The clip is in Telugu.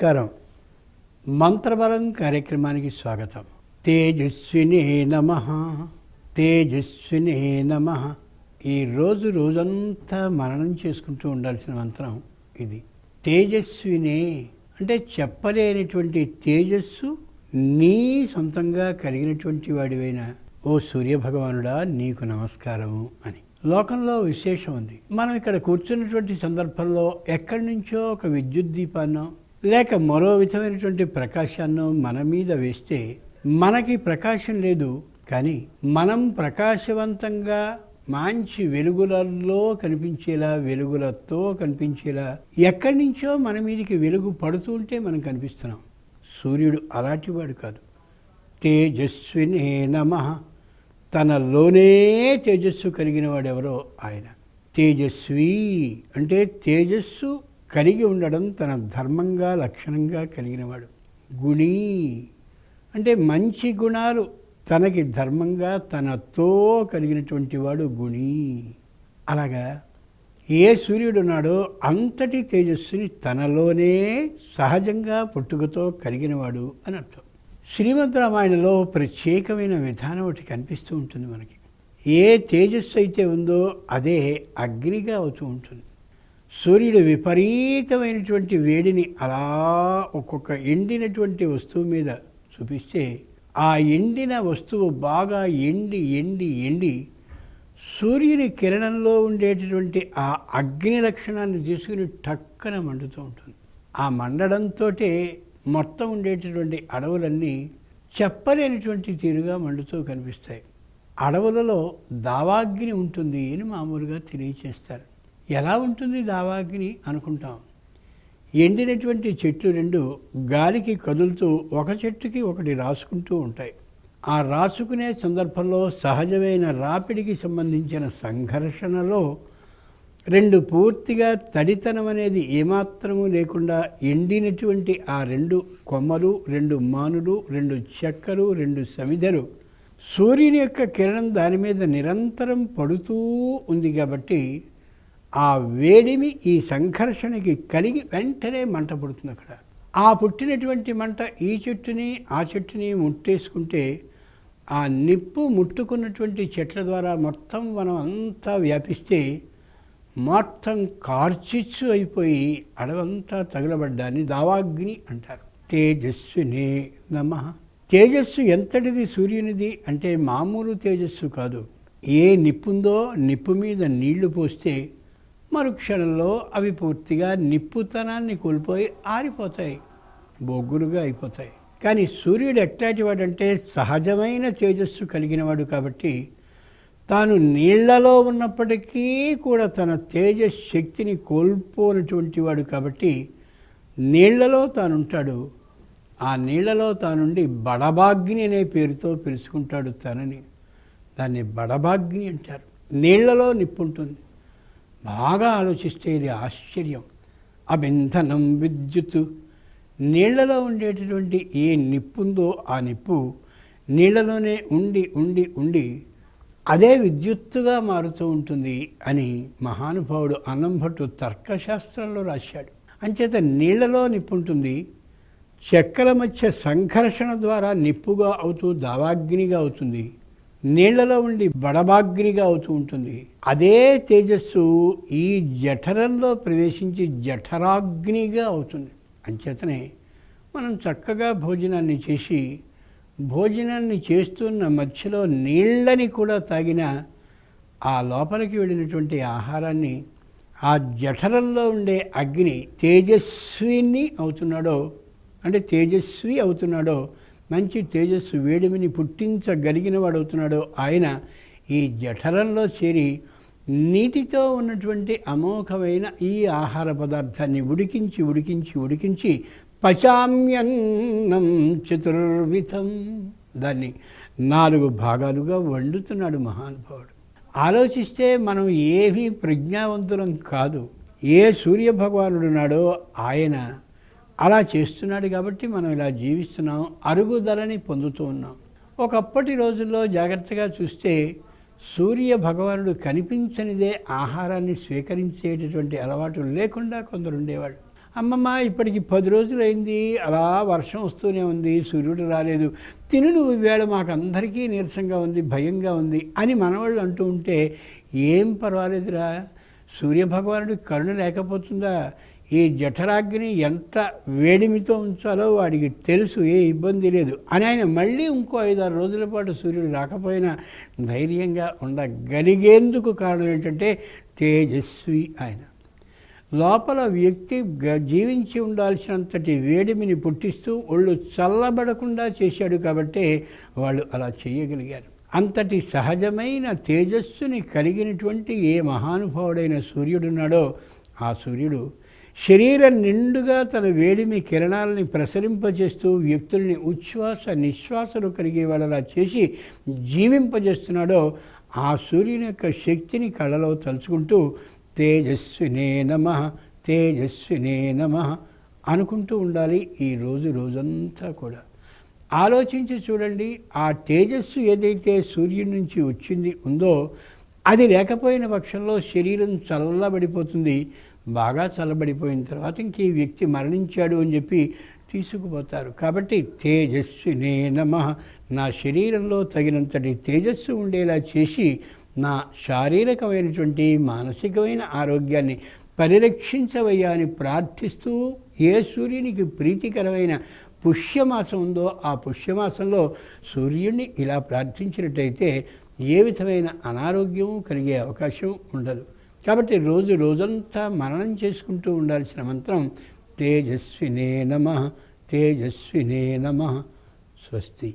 నమస్కారం. మంత్రబలం కార్యక్రమానికి స్వాగతం. తేజస్వినే నమః, తేజస్వినే నమః. ఈరోజు రోజంతా మననం చేసుకుంటూ ఉండాల్సిన మంత్రం ఇది. తేజస్వినే అంటే చెప్పలేనటువంటి తేజస్సు నీ సొంతంగా కలిగినటువంటి వాడివైన ఓ సూర్యభగవానుడా నీకు నమస్కారము అని. లోకంలో విశేషం ఉంది. మనం ఇక్కడ కూర్చున్నటువంటి సందర్భంలో ఎక్కడి నుంచో ఒక విద్యుత్ దీపాన్నో లేక మరో విధమైనటువంటి ప్రకాశాన్నో మన మీద వేస్తే మనకి ప్రకాశం లేదు, కానీ మనం ప్రకాశవంతంగా మంచి వెలుగులలో కనిపించేలా, వెలుగులతో కనిపించేలా ఎక్కడి నుంచో మన మీదకి వెలుగు పడుతూ ఉంటే మనం కనిపిస్తున్నాం. సూర్యుడు అలాంటివాడు కాదు. తేజస్వినే నమః, తనలోనే తేజస్సు కలిగిన వాడెవరో ఆయన. తేజస్వి అంటే తేజస్సు కలిగి ఉండడం తన ధర్మంగా లక్షణంగా కలిగినవాడు. గుణీ అంటే మంచి గుణాలు తనకి ధర్మంగా తనతో కలిగినటువంటి వాడు గుణీ. అలాగా ఏ సూర్యుడు ఉన్నాడో అంతటి తేజస్సుని తనలోనే సహజంగా పుట్టుకతో కలిగినవాడు అని అర్థం. శ్రీమద్ రామాయణంలో ప్రత్యేకమైన విధానం ఒకటి కనిపిస్తూ ఉంటుంది మనకి. ఏ తేజస్సు అయితే ఉందో అదే అగ్నిగా అవుతూ ఉంటుంది. సూర్యుడు విపరీతమైనటువంటి వేడిని అలా ఒక్కొక్క ఎండినటువంటి వస్తువు మీద చూపిస్తే ఆ ఎండిన వస్తువు బాగా ఎండి ఎండి ఎండి సూర్యుని కిరణంలో ఉండేటటువంటి ఆ అగ్ని లక్షణాన్ని తీసుకుని టక్కన మండుతూ ఉంటుంది. ఆ మండడంతో మొత్తం ఉండేటటువంటి అడవులన్నీ చెప్పలేనటువంటి తీరుగా మండుతూ కనిపిస్తాయి. అడవులలో దావాగ్ని ఉంటుంది అని మామూలుగా తెలియచేస్తారు. ఎలా ఉంటుంది దావాగ్ని అనుకుంటాం. ఎండినటువంటి చెట్లు రెండు గాలికి కదులుతూ ఒక చెట్టుకి ఒకటి రాసుకుంటూ ఉంటాయి. ఆ రాసుకునే సందర్భంలో సహజమైన రాపిడికి సంబంధించిన సంఘర్షణలో రెండు పూర్తిగా తడితనం అనేది ఏమాత్రము లేకుండా ఎండినటువంటి ఆ రెండు కొమ్మలు, రెండు మానులు, రెండు చెక్కలు, రెండు సమిధలు సూర్యుని యొక్క కిరణం దాని మీద నిరంతరం పడుతూ ఉంది కాబట్టి ఆ వేడిమి ఈ సంఘర్షణకి కలిగి వెంటనే మంట పుడుతుంది. అక్కడ ఆ పుట్టినటువంటి మంట ఈ చెట్టుని ఆ చెట్టుని ముట్టేసుకుంటే ఆ నిప్పు ముట్టుకున్నటువంటి చెట్ల ద్వారా మొత్తం వనం అంతా వ్యాపిస్తే మొత్తం కార్చిచ్చు అయిపోయి అడవంతా తగలబడ్డాన్ని దావాగ్ని అంటారు. తేజస్వినే నమః. తేజస్సు ఎంతటిది సూర్యునిది అంటే మామూలు తేజస్సు కాదు. ఏ నిప్పుందో నిప్పు మీద నీళ్లు పోస్తే మరుక్షణంలో అవి పూర్తిగా నిప్పుతనాన్ని కోల్పోయి ఆరిపోతాయి, బొగ్గులుగా అయిపోతాయి. కానీ సూర్యుడు ఎట్లాంటి వాడంటే సహజమైన తేజస్సు కలిగినవాడు కాబట్టి తాను నీళ్లలో ఉన్నప్పటికీ కూడా తన తేజశక్తిని కోల్పోనటువంటి వాడు కాబట్టి నీళ్లలో తానుంటాడు. ఆ నీళ్లలో తానుండి బడబాగ్ని అనే పేరుతో పిలుచుకుంటాడు తనని. దాన్ని బడబాగ్ని అంటారు. నీళ్లలో నిప్పుంటుంది. బాగా ఆలోచిస్తే ఇది ఆశ్చర్యం. అభింధనం విద్యుత్. నీళ్లలో ఉండేటటువంటి ఏ నిప్పుందో ఆ నిప్పు నీళ్లలోనే ఉండి ఉండి ఉండి అదే విద్యుత్తుగా మారుతూ ఉంటుంది అని మహానుభావుడు అన్నంభట్టు తర్కశాస్త్రంలో రాశాడు. అంచేత నీళ్లలో నిప్పు ఉంటుంది. చెక్కల మధ్య సంఘర్షణ ద్వారా నిప్పుగా అవుతూ దావాగ్నిగా అవుతుంది. నీళ్లలో ఉండి బడబాగ్నిగా అవుతూ ఉంటుంది. అదే తేజస్సు ఈ జఠరంలో ప్రవేశించి జఠరాగ్నిగా అవుతుంది. అంచేతనే మనం చక్కగా భోజనాన్ని చేసి భోజనాన్ని చేస్తున్న మధ్యలో నీళ్ళని కూడా తాగిన ఆ లోపలికి వెళ్ళినటువంటి ఆహారాన్ని ఆ జఠరంలో ఉండే అగ్ని తేజస్విని అవుతున్నాడో అంటే తేజస్వి అవుతున్నాడో, మంచి తేజస్సు వేడిమిని పుట్టించగలిగిన వాడు అవుతున్నాడో ఆయన ఈ జఠరంలో చేరి నీటితో ఉన్నటువంటి అమోఘమైన ఈ ఆహార పదార్థాన్ని ఉడికించి ఉడికించి ఉడికించి పచామ్యన్నం చతుర్విధం దాన్ని 4 భాగాలుగా వండుతున్నాడు మహానుభావుడు. ఆలోచిస్తే మనం ఏమీ ప్రజ్ఞావంతులం కాదు. ఏ సూర్యభగవానుడున్నాడో ఆయన అలా చేస్తున్నాడు కాబట్టి మనం ఇలా జీవిస్తున్నాం, అరుగుదలని పొందుతూ ఉన్నాం. ఒకప్పటి రోజుల్లో జాగ్రత్తగా చూస్తే సూర్య భగవానుడు కనిపించనిదే ఆహారాన్ని స్వీకరించేటటువంటి అలవాటు లేకుండా కొందరు ఉండేవాడు. అమ్మమ్మ ఇప్పటికి 10 రోజులైంది, అలా వర్షం వస్తూనే ఉంది, సూర్యుడు రాలేదు, తిను నువ్వు ఈవేళ మాకందరికీ నీరసంగా ఉంది, భయంగా ఉంది అని మనవాళ్ళు అంటూ ఉంటే, ఏం పర్వాలేదురా, సూర్యభగవానుడికి కరుణ లేకపోతుందా? ఈ జఠరాగ్ని ఎంత వేడిమితో ఉంచాలో వాడికి తెలుసు, ఏ ఇబ్బంది లేదు అని ఆయన మళ్ళీ ఇంకో 5-6 రోజుల పాటు సూర్యుడు రాకపోయినా ధైర్యంగా ఉండగలిగేందుకు కారణం ఏంటంటే తేజస్వి ఆయన. లోపల వ్యక్తి జీవించి ఉండాల్సినంతటి వేడిమిని పుట్టిస్తూ ఒళ్ళు చల్లబడకుండా చేశాడు కాబట్టే వాళ్ళు అలా చేయగలిగారు. అంతటి సహజమైన తేజస్సుని కలిగినటువంటి ఏ మహానుభావుడైన సూర్యుడున్నాడో ఆ సూర్యుడు శరీరం నిండుగా తన వేడిమి కిరణాలని ప్రసరింపజేస్తూ వ్యక్తుల్ని ఉచ్ఛ్వాస నిశ్వాసలు కలిగే వాళ్ళలా చేసి జీవింపజేస్తున్నాడో ఆ సూర్యుని యొక్క శక్తిని కళ్ళలో తలుచుకుంటూ తేజస్వినే నమః, తేజస్వినే నమః అనుకుంటూ ఉండాలి ఈ రోజంతా కూడా. ఆలోచించి చూడండి, ఆ తేజస్సు ఏదైతే సూర్యుడి నుంచి వచ్చింది ఉందో అది లేకపోయిన పక్షంలో శరీరం చల్లబడిపోతుంది. బాగా చల్లబడిపోయిన తర్వాత ఇంక ఈ వ్యక్తి మరణించాడు అని చెప్పి తీసుకుపోతారు. కాబట్టి తేజస్వినే నమః, నా శరీరంలో తగినంతటి తేజస్సు ఉండేలా చేసి నా శారీరకమైనటువంటి మానసికమైన ఆరోగ్యాన్ని పరిరక్షించవయ్యా అని ప్రార్థిస్తూ ఏ సూర్యునికి ప్రీతికరమైన పుష్యమాసం ఉందో ఆ పుష్యమాసంలో సూర్యుడిని ఇలా ప్రార్థించినట్టయితే ఏ విధమైన అనారోగ్యము కలిగే అవకాశం ఉండదు. కాబట్టి రోజంతా మననం చేసుకుంటూ ఉండాల్సిన మంత్రం తేజస్వినే నమః, తేజస్వినే నమః. స్వస్తి.